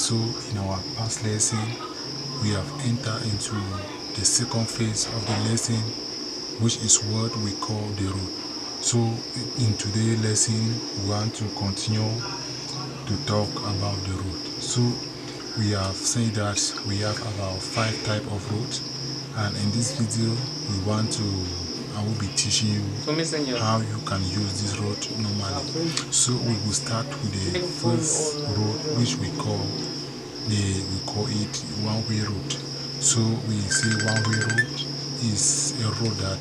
So in our past lesson, we have entered into the second phase of the lesson, which is what we call the road. So in today's lesson, we want to continue to talk about the road. So we have said that we have about 5 types of roads, and in this video I will be teaching you how you can use this road normally. So we will start with the first road, which we call it one-way road. So we say one-way road is a road that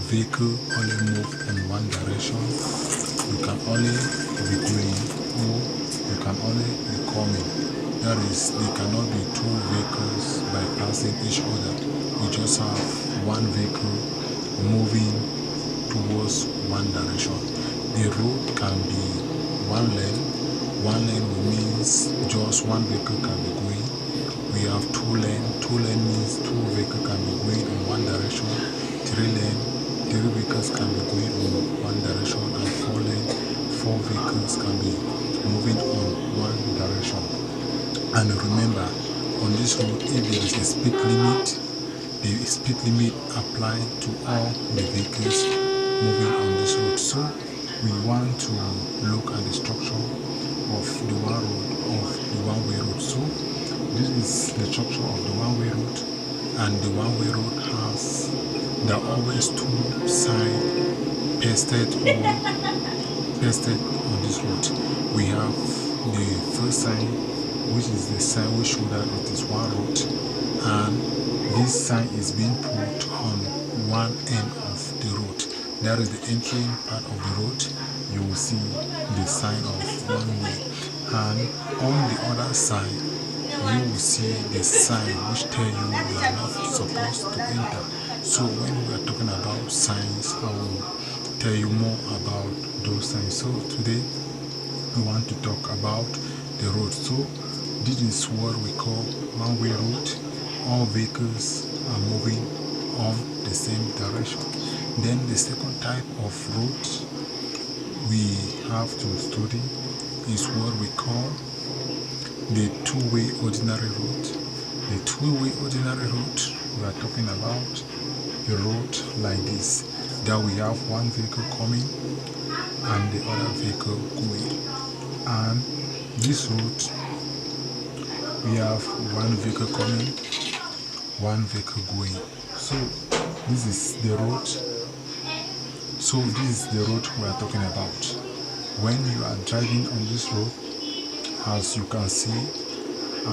vehicle only move in one direction. You can only be going or you can only be coming. That is, there cannot be 2 vehicles bypassing each other. You just have one vehicle moving towards one direction. The road can be one lane. One lane means just one vehicle can be going. We have 2 lanes. 2 lanes means 2 vehicles can be going in one direction. 3 lanes, 3 vehicles can be going in one direction. And 4 lanes, 4 vehicles can be moving on one direction. And remember, on this road, if there is a speed limit, the speed limit applies to all the vehicles moving on this road. So we want to look at the structure of the one-way road. So this is the structure of the one-way road, and the one-way road there are always 2 signs pasted on this road. We have the first sign, which is the sign which shows that it is one road, and this sign is being put on one end of the road. That is the entering part of the road. You will see the sign of one way, and on the other side you will see the sign which tell you you are not supposed to enter. So when we are talking about signs, I will tell you more about those signs. So today we want to talk about the road. So this is what we call one-way road. All vehicles are moving on the same direction. Then the second type of road we have to study is what we call the two-way ordinary road. The two-way ordinary road, we are talking about a road like this, that we have one vehicle coming and the other vehicle going. And this road, we have one vehicle coming, one vehicle going. So this is the road. So this is the road we are talking about. When you are driving on this road, as you can see,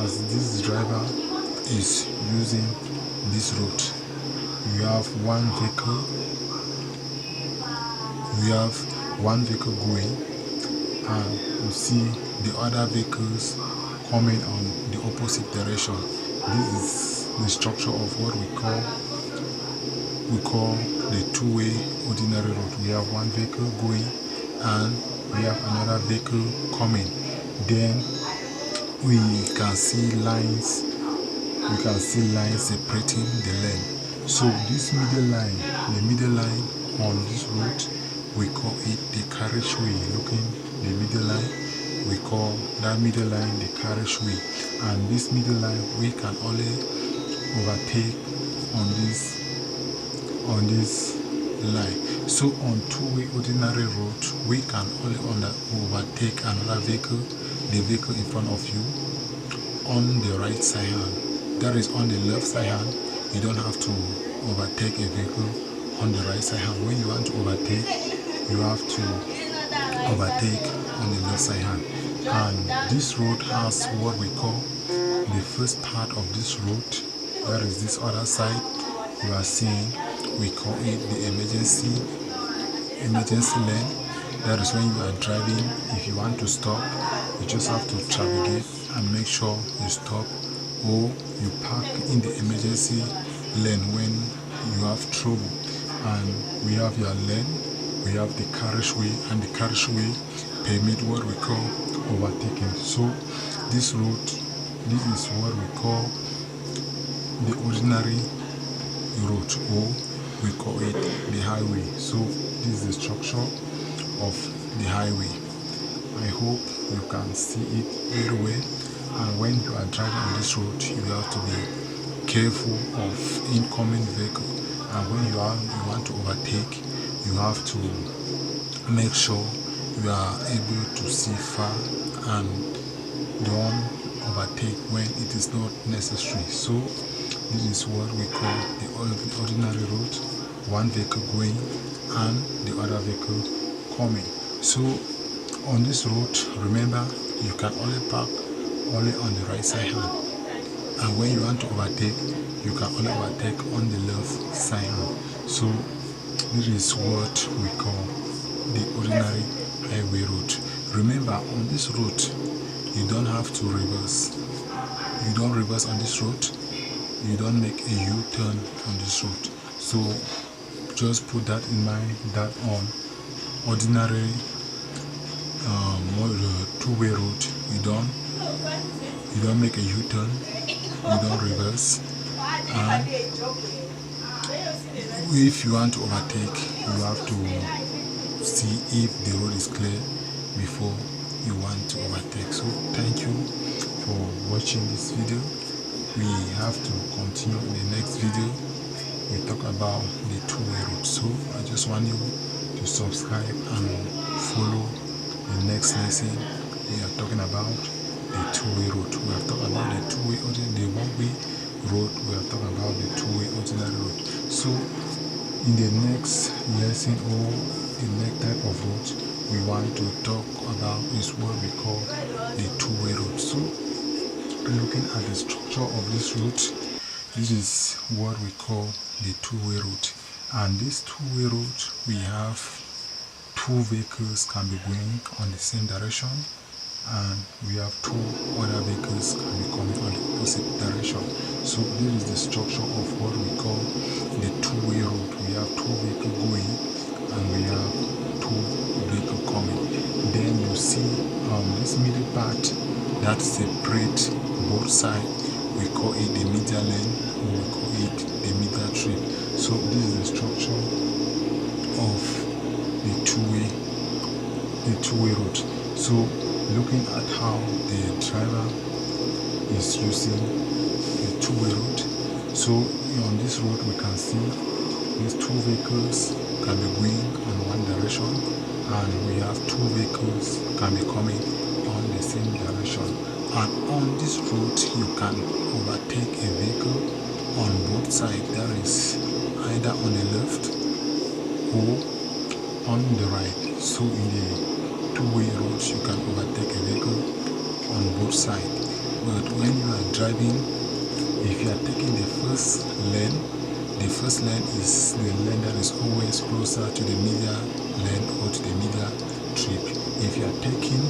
as this driver is using this road, you have one vehicle going, and you see the other vehicles coming on the opposite direction. This is the structure of what we call the two-way ordinary road. We have one vehicle going and we have another vehicle coming. Then we can see lines separating the lane. So this middle line on this road, we call it the carriageway. Looking the middle line, we call that middle line the carriageway. And this middle line we can only overtake on this line. So on two-way ordinary road, we can only overtake another vehicle, the vehicle in front of you, on the right side hand. That is on the left side hand. You don't have to overtake a vehicle on the right side hand. When you want to overtake, you have to overtake on the left side hand. And this road has what we call the first part of this road. That is this other side you are seeing. We call it the emergency lane. That is when you are driving. If you want to stop, you just have to navigate and make sure you stop, or you park in the emergency lane when you have trouble. And we have your lane, we have the carriageway, and the carriageway permit what we call overtaking. So this road, this is what we call the ordinary road, or we call it the highway. So this is the structure of the highway. I hope you can see it very well. And when you are driving on this road, you have to be careful of incoming vehicle. And when you want to overtake, you have to make sure you are able to see far and don't overtake when it is not necessary. So this is what we call the ordinary road, one vehicle going and the other vehicle coming. So on this road, remember, you can only park only on the right side hand, and when you want to overtake, you can only overtake on the left side hand. So this is what we call the ordinary highway road. Remember, on this road, you don't have to reverse. You don't reverse on this road. You don't make a U-turn on this road. So just put that in mind, that on ordinary two-way road, you don't make a U-turn, you don't reverse, and if you want to overtake, you have to see if the road is clear before you want to overtake. So thank you for watching this video. We have to continue in the next video. We talk about the two-way road. So I just want you to subscribe and follow the next lesson. We are talking about the two-way road. We have talked about the two-way, the one-way road. We have talked about the two-way ordinary road. So in the next lesson, or the next type of road we want to talk about is what we call the two-way road. So looking at the structure of this road, this is what we call the two-way road. And this two-way road, we have two vehicles can be going on the same direction, and we have two other vehicles can be coming on the opposite direction. So this is the structure of what we call the two-way road. We have two vehicles going and we have two vehicles coming. Then you see this middle part that separates both sides, we call it the medial lane, or we call it the medial strip. So this is the structure of the two-way road. So looking at how the driver is using the two-way road. So on this road we can see these two vehicles can be going on one direction, and we have two vehicles can be coming on the same direction. And on this road you can overtake a vehicle on both sides, that is either on the left or on the right. So in the two-way roads you can overtake a vehicle on both sides. But when you are driving, if you are taking the first lane is the lane that is always closer to the medial lane or to the medial strip. If you are taking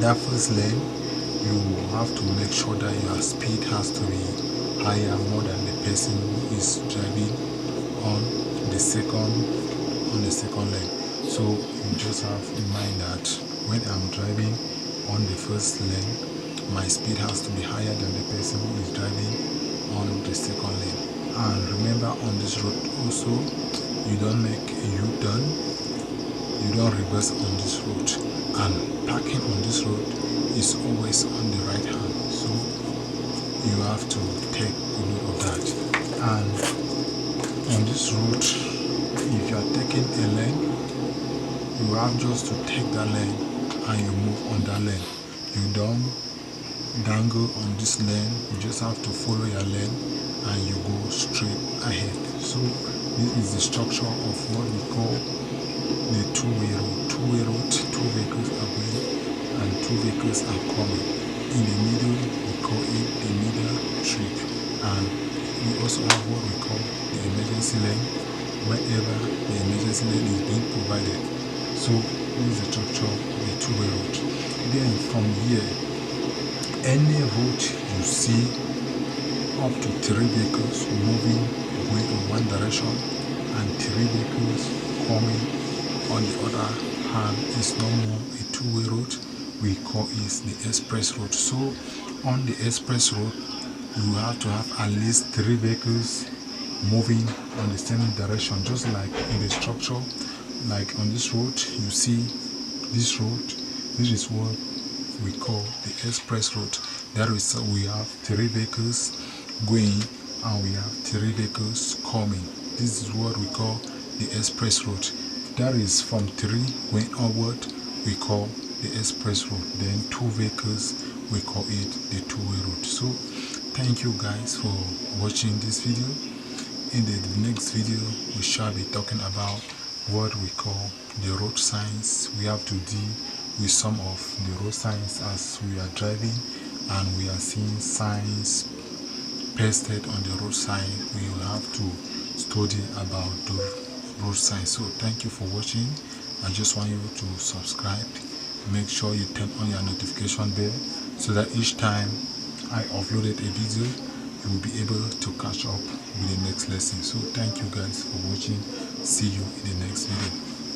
that first lane, you have to make sure that your speed has to be higher, more than the person who is driving on the second lane. So you just have in mind that when I'm driving on the first lane, my speed has to be higher than the person who is driving on the second lane. And remember, on this road also, you don't make a U-turn, you don't reverse on this road, and parking on this road is always on the right hand. So you have to take a note of that. And on this road, if you are taking a lane, you have just to take that lane and you move on that lane. You don't dangle on this lane, you just have to follow your lane and you go straight ahead. So this is the structure of what we call the two-way road. Two-way road, two vehicles are going and two vehicles are coming. In the middle, we call it the medial strip. And we also have what we call the emergency lane, wherever the emergency lane is being provided. So this is the structure of the two-way road. Then from here, any road you see up to 3 vehicles moving, going in one direction, and 3 vehicles coming on the other hand is no more a two-way road. We call it the express road. So on the express road, you have to have at least 3 vehicles moving on the same direction, just like in the structure. Like on this road, you see this road, this is what we call the express road. That is, we have 3 vehicles going and we have 3 vehicles coming. This is what we call the express road. That is from 3 going onward, we call the express road. Then 2 vehicles, we call it the two-way road. So thank you guys for watching this video. In the next video, we shall be talking about what we call the road signs. We have to deal with some of the road signs as we are driving and we are seeing signs pasted on the road sign. We will have to study about the road signs. So thank you for watching. I just want you to subscribe. Make sure you turn on your notification bell so that each time I uploaded a video, you will be able to catch up with the next lesson. So thank you guys for watching. See you in the next video.